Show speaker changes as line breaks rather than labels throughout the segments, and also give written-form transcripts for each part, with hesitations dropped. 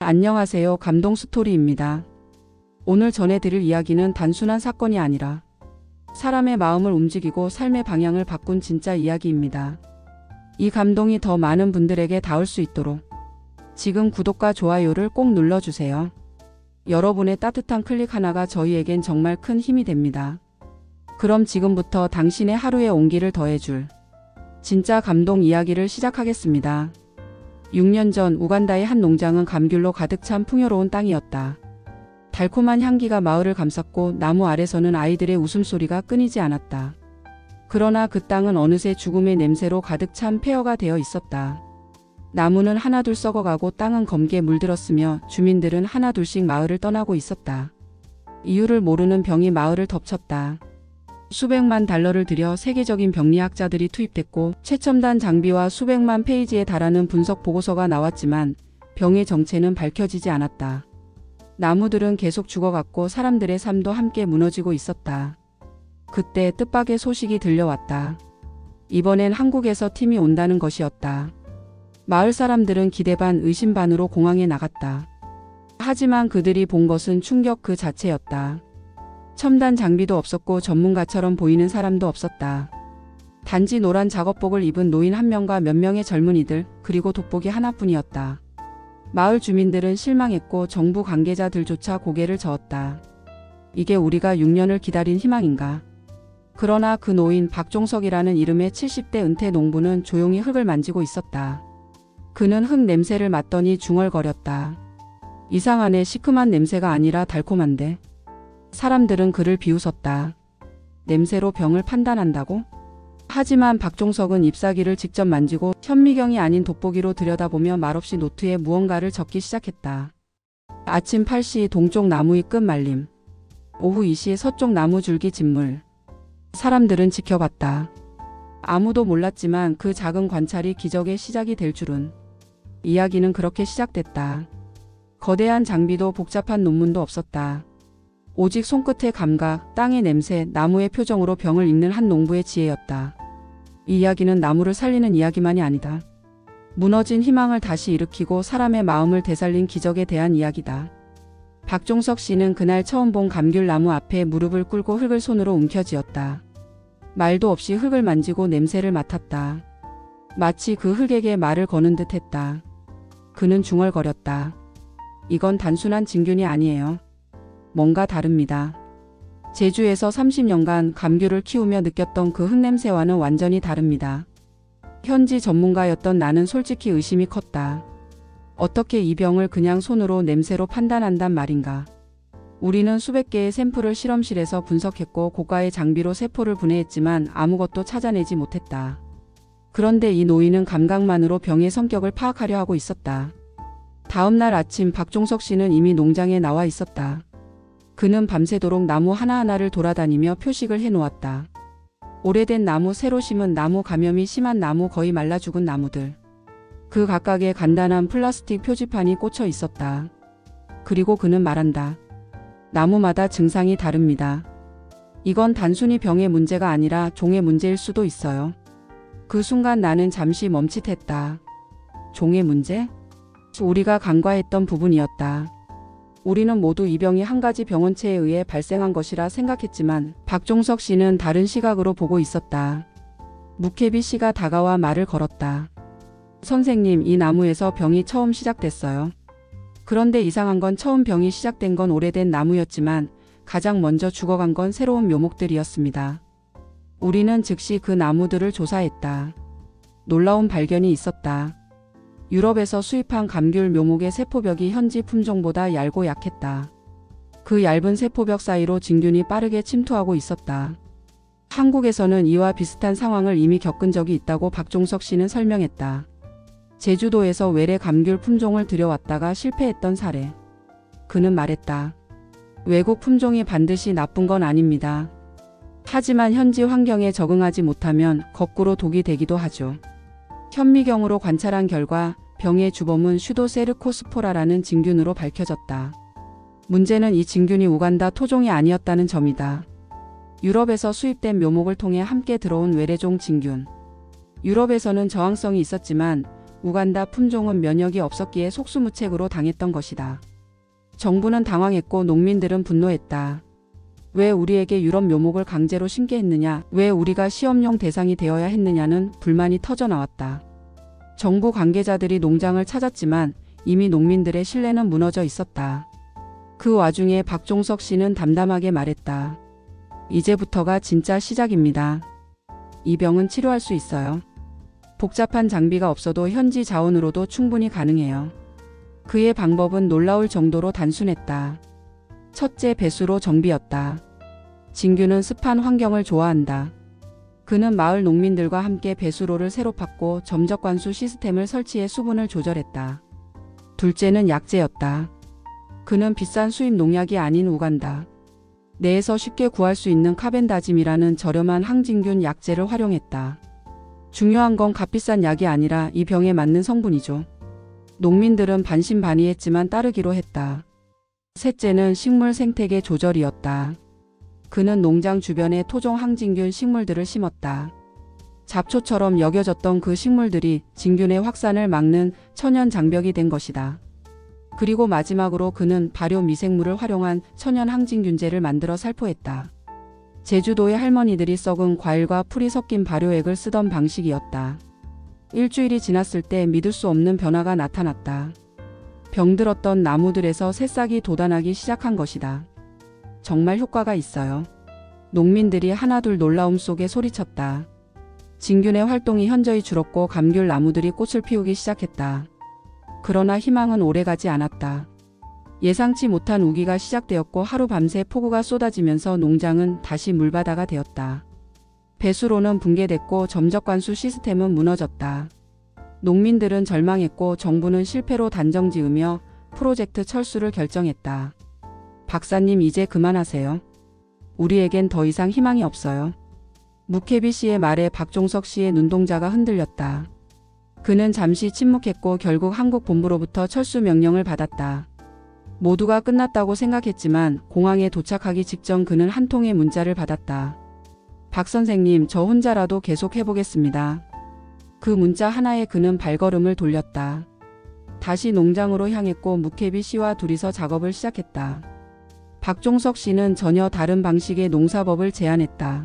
안녕하세요. 감동 스토리입니다. 오늘 전해드릴 이야기는 단순한 사건이 아니라 사람의 마음을 움직이고 삶의 방향을 바꾼 진짜 이야기입니다. 이 감동이 더 많은 분들에게 닿을 수 있도록 지금 구독과 좋아요를 꼭 눌러주세요. 여러분의 따뜻한 클릭 하나가 저희에겐 정말 큰 힘이 됩니다. 그럼 지금부터 당신의 하루에 온기를 더해줄 진짜 감동 이야기를 시작하겠습니다. 6년 전 우간다의 한 농장은 감귤로 가득 찬 풍요로운 땅이었다. 달콤한 향기가 마을을 감쌌고 나무 아래서는 아이들의 웃음소리가 끊이지 않았다. 그러나 그 땅은 어느새 죽음의 냄새로 가득 찬 폐허가 되어 있었다. 나무는 하나둘 썩어가고 땅은 검게 물들었으며 주민들은 하나둘씩 마을을 떠나고 있었다. 이유를 모르는 병이 마을을 덮쳤다. 수백만 달러를 들여 세계적인 병리학자들이 투입됐고 최첨단 장비와 수백만 페이지에 달하는 분석 보고서가 나왔지만 병의 정체는 밝혀지지 않았다. 나무들은 계속 죽어갔고 사람들의 삶도 함께 무너지고 있었다. 그때 뜻밖의 소식이 들려왔다. 이번엔 한국에서 팀이 온다는 것이었다. 마을 사람들은 기대 반 의심 반으로 공항에 나갔다. 하지만 그들이 본 것은 충격 그 자체였다. 첨단 장비도 없었고 전문가처럼 보이는 사람도 없었다. 단지 노란 작업복을 입은 노인 한 명과 몇 명의 젊은이들, 그리고 돋보기 하나뿐이었다. 마을 주민들은 실망했고 정부 관계자들조차 고개를 저었다. 이게 우리가 6년을 기다린 희망인가? 그러나 그 노인 박종석이라는 이름의 70대 은퇴 농부는 조용히 흙을 만지고 있었다. 그는 흙 냄새를 맡더니 중얼거렸다. 이상하네. 시큼한 냄새가 아니라 달콤한데. 사람들은 그를 비웃었다. 냄새로 병을 판단한다고? 하지만 박종석은 잎사귀를 직접 만지고 현미경이 아닌 돋보기로 들여다보며 말없이 노트에 무언가를 적기 시작했다. 아침 8시 동쪽 나무의 끝 말림. 오후 2시 서쪽 나무 줄기 짓물. 사람들은 지켜봤다. 아무도 몰랐지만 그 작은 관찰이 기적의 시작이 될 줄은. 이야기는 그렇게 시작됐다. 거대한 장비도 복잡한 논문도 없었다. 오직 손끝의 감각, 땅의 냄새, 나무의 표정으로 병을 읽는 한 농부의 지혜였다. 이 이야기는 나무를 살리는 이야기만이 아니다. 무너진 희망을 다시 일으키고 사람의 마음을 되살린 기적에 대한 이야기다. 박종석 씨는 그날 처음 본 감귤나무 앞에 무릎을 꿇고 흙을 손으로 움켜쥐었다. 말도 없이 흙을 만지고 냄새를 맡았다. 마치 그 흙에게 말을 거는 듯 했다. 그는 중얼거렸다. 이건 단순한 진균이 아니에요. 뭔가 다릅니다. 제주에서 30년간 감귤을 키우며 느꼈던 그 흙냄새와는 완전히 다릅니다. 현지 전문가였던 나는 솔직히 의심이 컸다. 어떻게 이 병을 그냥 손으로 냄새로 판단한단 말인가. 우리는 수백 개의 샘플을 실험실에서 분석했고 고가의 장비로 세포를 분해했지만 아무것도 찾아내지 못했다. 그런데 이 노인은 감각만으로 병의 성격을 파악하려 하고 있었다. 다음 날 아침 박종석 씨는 이미 농장에 나와 있었다. 그는 밤새도록 나무 하나하나를 돌아다니며 표식을 해놓았다. 오래된 나무, 새로 심은 나무, 감염이 심한 나무, 거의 말라 죽은 나무들. 그 각각에 간단한 플라스틱 표지판이 꽂혀 있었다. 그리고 그는 말한다. 나무마다 증상이 다릅니다. 이건 단순히 병의 문제가 아니라 종의 문제일 수도 있어요. 그 순간 나는 잠시 멈칫했다. 종의 문제? 우리가 간과했던 부분이었다. 우리는 모두 이 병이 한 가지 병원체에 의해 발생한 것이라 생각했지만 박종석 씨는 다른 시각으로 보고 있었다. 무케비 씨가 다가와 말을 걸었다. 선생님, 이 나무에서 병이 처음 시작됐어요. 그런데 이상한 건 처음 병이 시작된 건 오래된 나무였지만 가장 먼저 죽어간 건 새로운 묘목들이었습니다. 우리는 즉시 그 나무들을 조사했다. 놀라운 발견이 있었다. 유럽에서 수입한 감귤 묘목의 세포벽이 현지 품종보다 얇고 약했다. 그 얇은 세포벽 사이로 진균이 빠르게 침투하고 있었다. 한국에서는 이와 비슷한 상황을 이미 겪은 적이 있다고 박종석 씨는 설명했다. 제주도에서 외래 감귤 품종을 들여왔다가 실패했던 사례. 그는 말했다. 외국 품종이 반드시 나쁜 건 아닙니다. 하지만 현지 환경에 적응하지 못하면 거꾸로 독이 되기도 하죠. 현미경으로 관찰한 결과 병의 주범은 슈도세르코스포라라는 진균으로 밝혀졌다. 문제는 이 진균이 우간다 토종이 아니었다는 점이다. 유럽에서 수입된 묘목을 통해 함께 들어온 외래종 진균. 유럽에서는 저항성이 있었지만 우간다 품종은 면역이 없었기에 속수무책으로 당했던 것이다. 정부는 당황했고 농민들은 분노했다. 왜 우리에게 유럽 묘목을 강제로 심게 했느냐, 왜 우리가 시험용 대상이 되어야 했느냐는 불만이 터져나왔다. 정부 관계자들이 농장을 찾았지만 이미 농민들의 신뢰는 무너져 있었다. 그 와중에 박종석 씨는 담담하게 말했다. 이제부터가 진짜 시작입니다. 이 병은 치료할 수 있어요. 복잡한 장비가 없어도 현지 자원으로도 충분히 가능해요. 그의 방법은 놀라울 정도로 단순했다. 첫째, 배수로 정비였다. 진규는 습한 환경을 좋아한다. 그는 마을 농민들과 함께 배수로를 새로 팠고 점적관수 시스템을 설치해 수분을 조절했다. 둘째는 약재였다. 그는 비싼 수입 농약이 아닌 우간다 내에서 쉽게 구할 수 있는 카벤다짐이라는 저렴한 항진균 약재를 활용했다. 중요한 건 값비싼 약이 아니라 이 병에 맞는 성분이죠. 농민들은 반신반의했지만 따르기로 했다. 셋째는 식물 생태계 조절이었다. 그는 농장 주변에 토종 항진균 식물들을 심었다. 잡초처럼 여겨졌던 그 식물들이 진균의 확산을 막는 천연 장벽이 된 것이다. 그리고 마지막으로 그는 발효 미생물을 활용한 천연 항진균제를 만들어 살포했다. 제주도의 할머니들이 썩은 과일과 풀이 섞인 발효액을 쓰던 방식이었다. 일주일이 지났을 때 믿을 수 없는 변화가 나타났다. 병들었던 나무들에서 새싹이 돋아나기 시작한 것이다. 정말 효과가 있어요. 농민들이 하나둘 놀라움 속에 소리쳤다. 진균의 활동이 현저히 줄었고 감귤 나무들이 꽃을 피우기 시작했다. 그러나 희망은 오래가지 않았다. 예상치 못한 우기가 시작되었고 하루 밤새 폭우가 쏟아지면서 농장은 다시 물바다가 되었다. 배수로는 붕괴됐고 점적관수 시스템은 무너졌다. 농민들은 절망했고 정부는 실패로 단정지으며 프로젝트 철수를 결정했다. 박사님, 이제 그만하세요. 우리에겐 더 이상 희망이 없어요. 무케비 씨의 말에 박종석 씨의 눈동자가 흔들렸다. 그는 잠시 침묵했고 결국 한국 본부로부터 철수 명령을 받았다. 모두가 끝났다고 생각했지만 공항에 도착하기 직전 그는 한 통의 문자를 받았다. 박 선생님, 저 혼자라도 계속 해보겠습니다. 그 문자 하나에 그는 발걸음을 돌렸다. 다시 농장으로 향했고 무케비 씨와 둘이서 작업을 시작했다. 박종석 씨는 전혀 다른 방식의 농사법을 제안했다.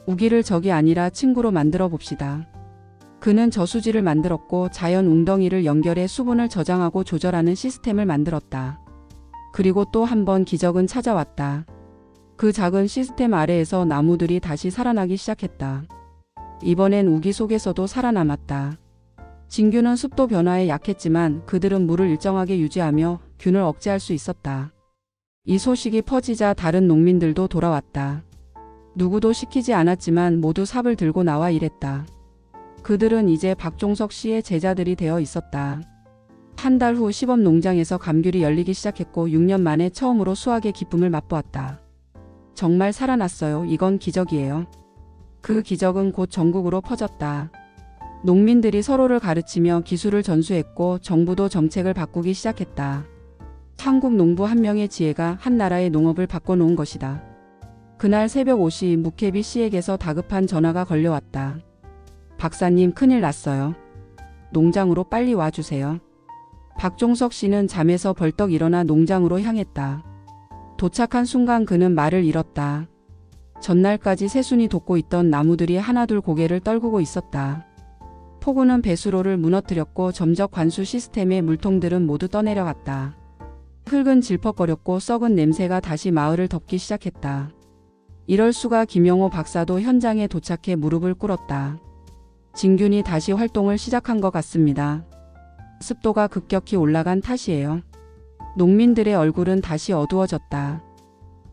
우기를 적이 아니라 친구로 만들어 봅시다. 그는 저수지를 만들었고 자연 웅덩이를 연결해 수분을 저장하고 조절하는 시스템을 만들었다. 그리고 또 한 번 기적은 찾아왔다. 그 작은 시스템 아래에서 나무들이 다시 살아나기 시작했다. 이번엔 우기 속에서도 살아남았다. 진균은 습도 변화에 약했지만 그들은 물을 일정하게 유지하며 균을 억제할 수 있었다. 이 소식이 퍼지자 다른 농민들도 돌아왔다. 누구도 시키지 않았지만 모두 삽을 들고 나와 일했다. 그들은 이제 박종석 씨의 제자들이 되어 있었다. 한 달 후 시범 농장에서 감귤이 열리기 시작했고 6년 만에 처음으로 수확의 기쁨을 맛보았다. 정말 살아났어요. 이건 기적이에요. 그 기적은 곧 전국으로 퍼졌다. 농민들이 서로를 가르치며 기술을 전수했고 정부도 정책을 바꾸기 시작했다. 한국 농부 한 명의 지혜가 한 나라의 농업을 바꿔놓은 것이다. 그날 새벽 5시 무케비 씨에게서 다급한 전화가 걸려왔다. 박사님, 큰일 났어요. 농장으로 빨리 와주세요. 박종석 씨는 잠에서 벌떡 일어나 농장으로 향했다. 도착한 순간 그는 말을 잃었다. 전날까지 새순이 돋고 있던 나무들이 하나둘 고개를 떨구고 있었다. 폭우는 배수로를 무너뜨렸고 점적 관수 시스템의 물통들은 모두 떠내려갔다. 흙은 질퍽거렸고 썩은 냄새가 다시 마을을 덮기 시작했다. 이럴 수가. 김영호 박사도 현장에 도착해 무릎을 꿇었다. 진균이 다시 활동을 시작한 것 같습니다. 습도가 급격히 올라간 탓이에요. 농민들의 얼굴은 다시 어두워졌다.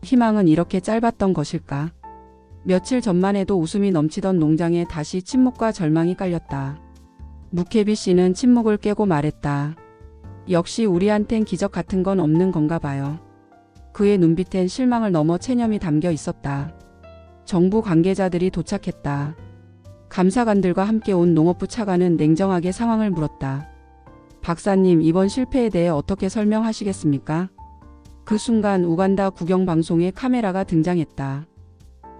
희망은 이렇게 짧았던 것일까? 며칠 전만 해도 웃음이 넘치던 농장에 다시 침묵과 절망이 깔렸다. 무케비 씨는 침묵을 깨고 말했다. 역시 우리한텐 기적 같은 건 없는 건가 봐요. 그의 눈빛엔 실망을 넘어 체념이 담겨 있었다. 정부 관계자들이 도착했다. 감사관들과 함께 온 농업부 차관은 냉정하게 상황을 물었다. 박사님, 이번 실패에 대해 어떻게 설명하시겠습니까? 그 순간 우간다 국영방송에 카메라가 등장했다.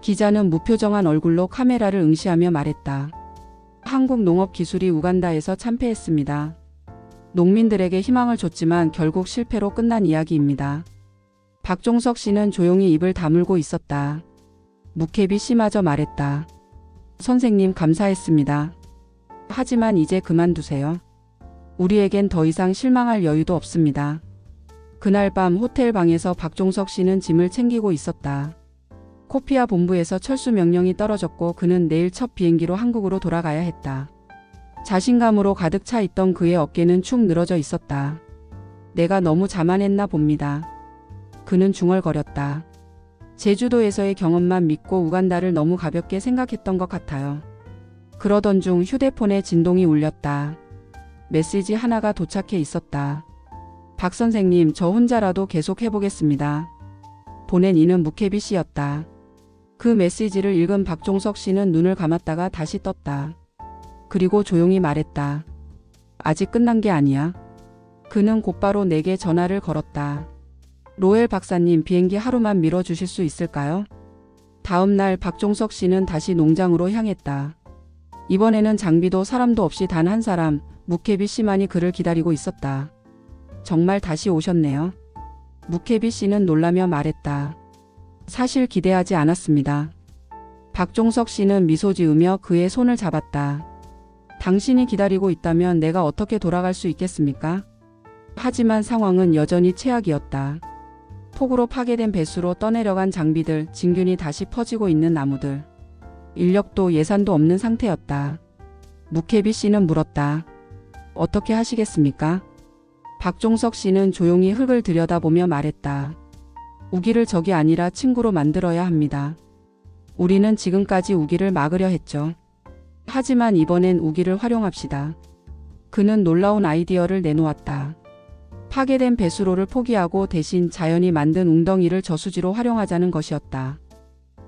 기자는 무표정한 얼굴로 카메라를 응시하며 말했다. 한국 농업 기술이 우간다에서 참패했습니다. 농민들에게 희망을 줬지만 결국 실패로 끝난 이야기입니다. 박종석 씨는 조용히 입을 다물고 있었다. 묵혜비 씨마저 말했다. 선생님 감사했습니다. 하지만 이제 그만두세요. 우리에겐 더 이상 실망할 여유도 없습니다. 그날 밤 호텔 방에서 박종석 씨는 짐을 챙기고 있었다. 코피아 본부에서 철수 명령이 떨어졌고 그는 내일 첫 비행기로 한국으로 돌아가야 했다. 자신감으로 가득 차 있던 그의 어깨는 축 늘어져 있었다. 내가 너무 자만했나 봅니다. 그는 중얼거렸다. 제주도에서의 경험만 믿고 우간다를 너무 가볍게 생각했던 것 같아요. 그러던 중 휴대폰에 진동이 울렸다. 메시지 하나가 도착해 있었다. 박 선생님, 저 혼자라도 계속 해보겠습니다. 보낸 이는 묵혜비 씨였다. 그 메시지를 읽은 박종석 씨는 눈을 감았다가 다시 떴다. 그리고 조용히 말했다. 아직 끝난 게 아니야. 그는 곧바로 내게 전화를 걸었다. 로엘 박사님, 비행기 하루만 밀어주실 수 있을까요? 다음 날 박종석 씨는 다시 농장으로 향했다. 이번에는 장비도 사람도 없이 단 한 사람, 묵혜비 씨만이 그를 기다리고 있었다. 정말 다시 오셨네요. 묵혜비 씨는 놀라며 말했다. 사실 기대하지 않았습니다. 박종석 씨는 미소 지으며 그의 손을 잡았다. 당신이 기다리고 있다면 내가 어떻게 돌아갈 수 있겠습니까? 하지만 상황은 여전히 최악이었다. 폭우로 파괴된 배수로 떠내려간 장비들, 진균이 다시 퍼지고 있는 나무들. 인력도 예산도 없는 상태였다. 묵혜비 씨는 물었다. 어떻게 하시겠습니까? 박종석 씨는 조용히 흙을 들여다보며 말했다. 우기를 적이 아니라 친구로 만들어야 합니다. 우리는 지금까지 우기를 막으려 했죠. 하지만 이번엔 우기를 활용합시다. 그는 놀라운 아이디어를 내놓았다. 파괴된 배수로를 포기하고 대신 자연이 만든 웅덩이를 저수지로 활용하자는 것이었다.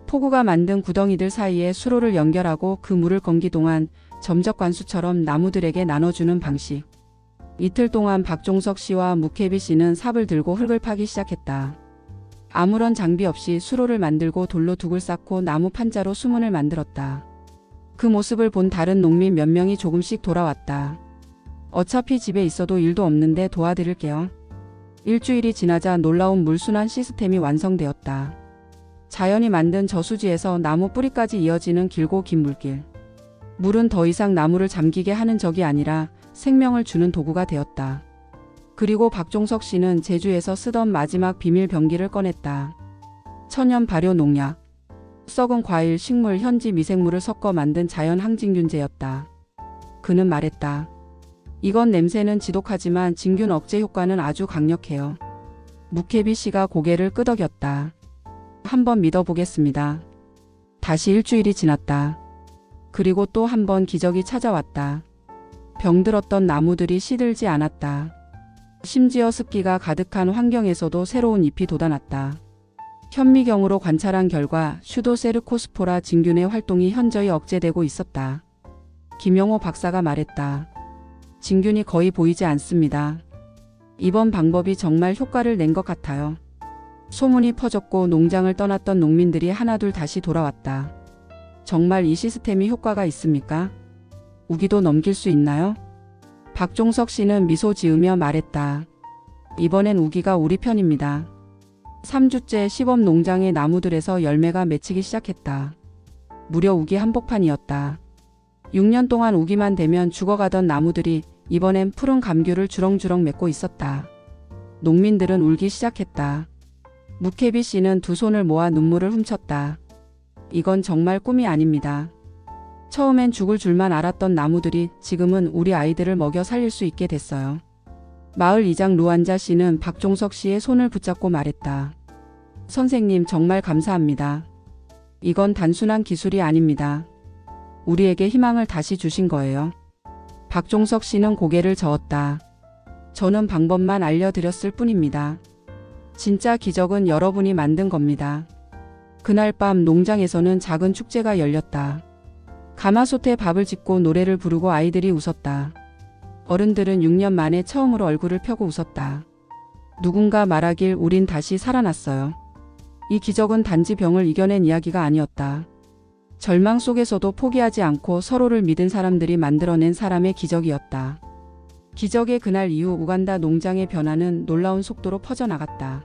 폭우가 만든 구덩이들 사이에 수로를 연결하고 그 물을 건기 동안 점적 관수처럼 나무들에게 나눠주는 방식. 이틀 동안 박종석 씨와 묵혜비 씨는 삽을 들고 흙을 파기 시작했다. 아무런 장비 없이 수로를 만들고 돌로 둑을 쌓고 나무 판자로 수문을 만들었다. 그 모습을 본 다른 농민 몇 명이 조금씩 돌아왔다. 어차피 집에 있어도 일도 없는데 도와드릴게요. 일주일이 지나자 놀라운 물순환 시스템이 완성되었다. 자연이 만든 저수지에서 나무 뿌리까지 이어지는 길고 긴 물길. 물은 더 이상 나무를 잠기게 하는 적이 아니라 생명을 주는 도구가 되었다. 그리고 박종석 씨는 제주에서 쓰던 마지막 비밀 병기를 꺼냈다. 천연 발효 농약, 썩은 과일, 식물, 현지 미생물을 섞어 만든 자연 항진균제였다. 그는 말했다. 이건 냄새는 지독하지만 진균 억제 효과는 아주 강력해요. 묵혜비 씨가 고개를 끄덕였다. 한번 믿어보겠습니다. 다시 일주일이 지났다. 그리고 또 한 번 기적이 찾아왔다. 병들었던 나무들이 시들지 않았다. 심지어 습기가 가득한 환경에서도 새로운 잎이 돋아났다. 현미경으로 관찰한 결과 슈도세르코스포라 진균의 활동이 현저히 억제되고 있었다. 김영호 박사가 말했다. 진균이 거의 보이지 않습니다. 이번 방법이 정말 효과를 낸 것 같아요. 소문이 퍼졌고 농장을 떠났던 농민들이 하나둘 다시 돌아왔다. 정말 이 시스템이 효과가 있습니까? 우기도 넘길 수 있나요? 박종석 씨는 미소 지으며 말했다. 이번엔 우기가 우리 편입니다. 3주째 시범 농장의 나무들에서 열매가 맺히기 시작했다. 무려 우기 한복판이었다. 6년 동안 우기만 되면 죽어가던 나무들이 이번엔 푸른 감귤을 주렁주렁 맺고 있었다. 농민들은 울기 시작했다. 묵혜비 씨는 두 손을 모아 눈물을 훔쳤다. 이건 정말 꿈이 아닙니다. 처음엔 죽을 줄만 알았던 나무들이 지금은 우리 아이들을 먹여 살릴 수 있게 됐어요. 마을 이장 루안자 씨는 박종석 씨의 손을 붙잡고 말했다. 선생님, 정말 감사합니다. 이건 단순한 기술이 아닙니다. 우리에게 희망을 다시 주신 거예요. 박종석 씨는 고개를 저었다. 저는 방법만 알려드렸을 뿐입니다. 진짜 기적은 여러분이 만든 겁니다. 그날 밤 농장에서는 작은 축제가 열렸다. 가마솥에 밥을 짓고 노래를 부르고 아이들이 웃었다. 어른들은 6년 만에 처음으로 얼굴을 펴고 웃었다. 누군가 말하길 우린 다시 살아났어요. 이 기적은 단지 병을 이겨낸 이야기가 아니었다. 절망 속에서도 포기하지 않고 서로를 믿은 사람들이 만들어낸 사람의 기적이었다. 기적의 그날 이후 우간다 농장의 변화는 놀라운 속도로 퍼져나갔다.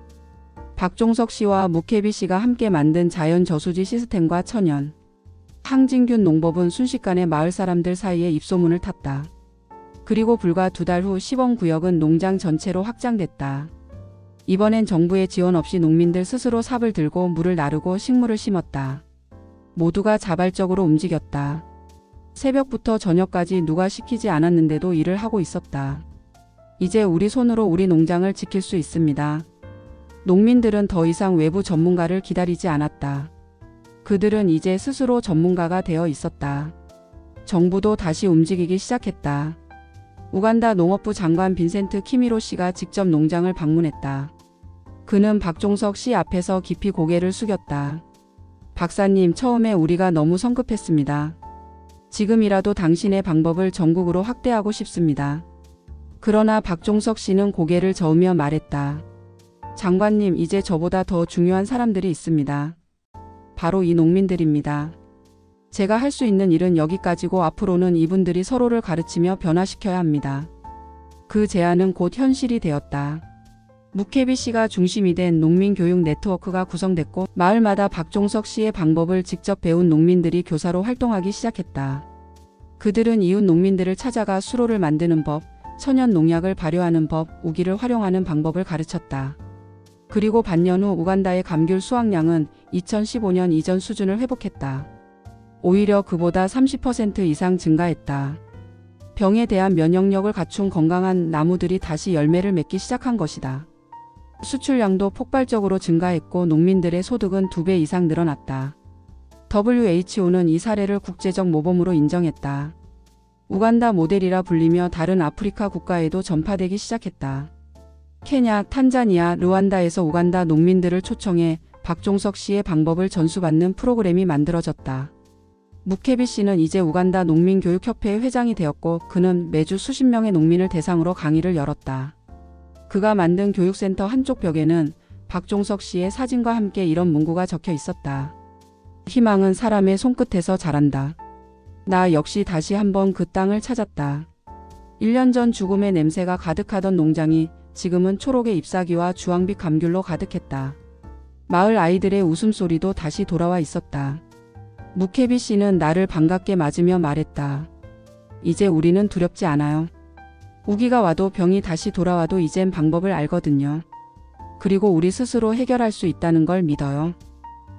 박종석 씨와 묵케비 씨가 함께 만든 자연 저수지 시스템과 천연 항진균 농법은 순식간에 마을 사람들 사이에 입소문을 탔다. 그리고 불과 2달 후 시범 구역은 농장 전체로 확장됐다. 이번엔 정부의 지원 없이 농민들 스스로 삽을 들고 물을 나르고 식물을 심었다. 모두가 자발적으로 움직였다. 새벽부터 저녁까지 누가 시키지 않았는데도 일을 하고 있었다. 이제 우리 손으로 우리 농장을 지킬 수 있습니다. 농민들은 더 이상 외부 전문가를 기다리지 않았다. 그들은 이제 스스로 전문가가 되어 있었다. 정부도 다시 움직이기 시작했다. 우간다 농업부 장관 빈센트 키미로 씨가 직접 농장을 방문했다. 그는 박종석 씨 앞에서 깊이 고개를 숙였다. 박사님, 처음에 우리가 너무 성급했습니다. 지금이라도 당신의 방법을 전국으로 확대하고 싶습니다. 그러나 박종석 씨는 고개를 저으며 말했다. 장관님, 이제 저보다 더 중요한 사람들이 있습니다. 바로 이 농민들입니다. 제가 할 수 있는 일은 여기까지고 앞으로는 이분들이 서로를 가르치며 변화시켜야 합니다. 그 제안은 곧 현실이 되었다. 묵케비 씨가 중심이 된 농민교육 네트워크가 구성됐고 마을마다 박종석 씨의 방법을 직접 배운 농민들이 교사로 활동하기 시작했다. 그들은 이웃 농민들을 찾아가 수로를 만드는 법, 천연 농약을 발효하는 법, 우기를 활용하는 방법을 가르쳤다. 그리고 반년 후 우간다의 감귤 수확량은 2015년 이전 수준을 회복했다. 오히려 그보다 30% 이상 증가했다. 병에 대한 면역력을 갖춘 건강한 나무들이 다시 열매를 맺기 시작한 것이다. 수출량도 폭발적으로 증가했고 농민들의 소득은 2배 이상 늘어났다. WHO는 이 사례를 국제적 모범으로 인정했다. 우간다 모델이라 불리며 다른 아프리카 국가에도 전파되기 시작했다. 케냐, 탄자니아, 르완다에서 우간다 농민들을 초청해 박종석 씨의 방법을 전수받는 프로그램이 만들어졌다. 묵케비 씨는 이제 우간다 농민교육협회의 회장이 되었고 그는 매주 수십 명의 농민을 대상으로 강의를 열었다. 그가 만든 교육센터 한쪽 벽에는 박종석 씨의 사진과 함께 이런 문구가 적혀 있었다. 희망은 사람의 손끝에서 자란다. 나 역시 다시 한번 그 땅을 찾았다. 1년 전 죽음의 냄새가 가득하던 농장이 지금은 초록의 잎사귀와 주황빛 감귤로 가득했다. 마을 아이들의 웃음소리도 다시 돌아와 있었다. 묵케비 씨는 나를 반갑게 맞으며 말했다. 이제 우리는 두렵지 않아요. 우기가 와도 병이 다시 돌아와도 이젠 방법을 알거든요. 그리고 우리 스스로 해결할 수 있다는 걸 믿어요.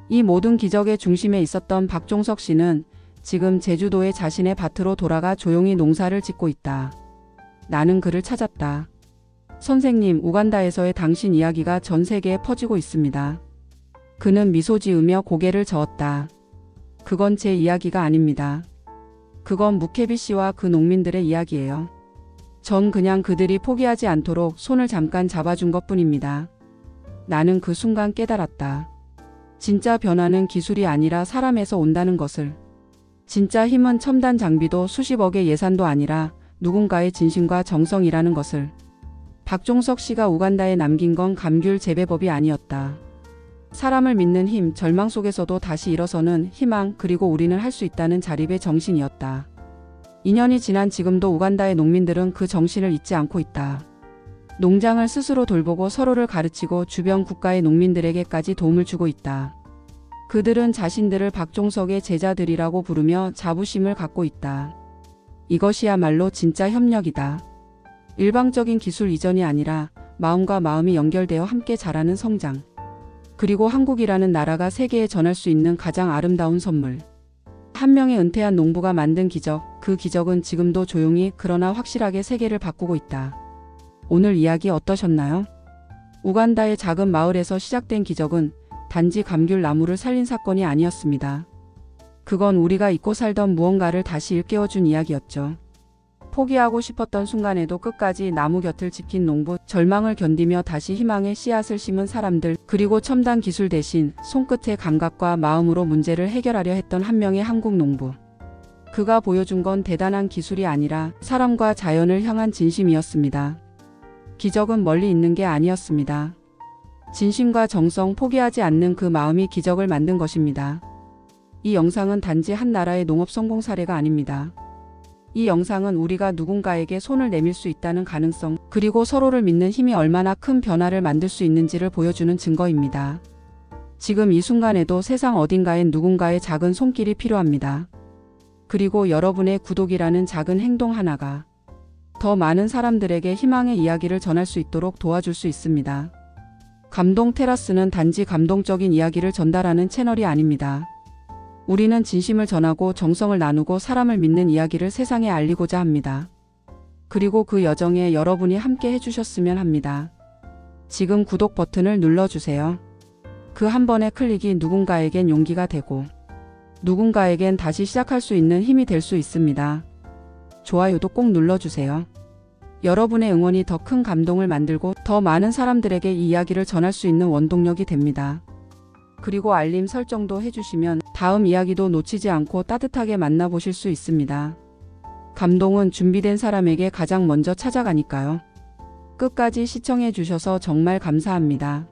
이 모든 기적의 중심에 있었던 박종석 씨는 지금 제주도의 자신의 밭으로 돌아가 조용히 농사를 짓고 있다. 나는 그를 찾았다. 선생님, 우간다에서의 당신 이야기가 전 세계에 퍼지고 있습니다. 그는 미소 지으며 고개를 저었다. 그건 제 이야기가 아닙니다. 그건 묵케비 씨와 그 농민들의 이야기예요. 전 그냥 그들이 포기하지 않도록 손을 잠깐 잡아준 것뿐입니다. 나는 그 순간 깨달았다. 진짜 변화는 기술이 아니라 사람에서 온다는 것을. 진짜 힘은 첨단 장비도 수십억의 예산도 아니라 누군가의 진심과 정성이라는 것을. 박종석 씨가 우간다에 남긴 건 감귤 재배법이 아니었다. 사람을 믿는 힘, 절망 속에서도 다시 일어서는 희망, 그리고 우리는 할 수 있다는 자립의 정신이었다. 2년이 지난 지금도 우간다의 농민들은 그 정신을 잊지 않고 있다. 농장을 스스로 돌보고 서로를 가르치고 주변 국가의 농민들에게까지 도움을 주고 있다. 그들은 자신들을 박종석의 제자들이라고 부르며 자부심을 갖고 있다. 이것이야말로 진짜 협력이다. 일방적인 기술 이전이 아니라 마음과 마음이 연결되어 함께 자라는 성장. 그리고 한국이라는 나라가 세계에 전할 수 있는 가장 아름다운 선물. 한 명의 은퇴한 농부가 만든 기적, 그 기적은 지금도 조용히 그러나 확실하게 세계를 바꾸고 있다. 오늘 이야기 어떠셨나요? 우간다의 작은 마을에서 시작된 기적은 단지 감귤 나무를 살린 사건이 아니었습니다. 그건 우리가 잊고 살던 무언가를 다시 일깨워준 이야기였죠. 포기하고 싶었던 순간에도 끝까지 나무 곁을 지킨 농부, 절망을 견디며 다시 희망의 씨앗을 심은 사람들, 그리고 첨단 기술 대신 손끝의 감각과 마음으로 문제를 해결하려 했던 한 명의 한국 농부. 그가 보여준 건 대단한 기술이 아니라 사람과 자연을 향한 진심이었습니다. 기적은 멀리 있는 게 아니었습니다. 진심과 정성, 포기하지 않는 그 마음이 기적을 만든 것입니다. 이 영상은 단지 한 나라의 농업 성공 사례가 아닙니다. 이 영상은 우리가 누군가에게 손을 내밀 수 있다는 가능성, 그리고 서로를 믿는 힘이 얼마나 큰 변화를 만들 수 있는지를 보여주는 증거입니다. 지금 이 순간에도 세상 어딘가엔 누군가의 작은 손길이 필요합니다. 그리고 여러분의 구독이라는 작은 행동 하나가 더 많은 사람들에게 희망의 이야기를 전할 수 있도록 도와줄 수 있습니다. 감동 테라스는 단지 감동적인 이야기를 전달하는 채널이 아닙니다. 우리는 진심을 전하고 정성을 나누고 사람을 믿는 이야기를 세상에 알리고자 합니다. 그리고 그 여정에 여러분이 함께 해주셨으면 합니다. 지금 구독 버튼을 눌러주세요. 그 한 번의 클릭이 누군가에겐 용기가 되고 누군가에겐 다시 시작할 수 있는 힘이 될 수 있습니다. 좋아요도 꼭 눌러주세요. 여러분의 응원이 더 큰 감동을 만들고 더 많은 사람들에게 이 이야기를 전할 수 있는 원동력이 됩니다. 그리고 알림 설정도 해주시면 다음 이야기도 놓치지 않고 따뜻하게 만나보실 수 있습니다. 감동은 준비된 사람에게 가장 먼저 찾아가니까요. 끝까지 시청해 주셔서 정말 감사합니다.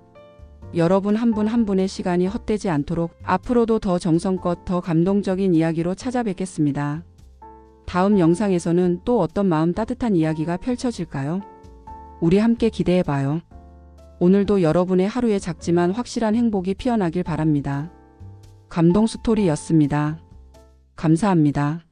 여러분 한 분 한 분의 시간이 헛되지 않도록 앞으로도 더 정성껏 더 감동적인 이야기로 찾아뵙겠습니다. 다음 영상에서는 또 어떤 마음 따뜻한 이야기가 펼쳐질까요? 우리 함께 기대해봐요. 오늘도 여러분의 하루에 작지만 확실한 행복이 피어나길 바랍니다. 감동 스토리였습니다. 감사합니다.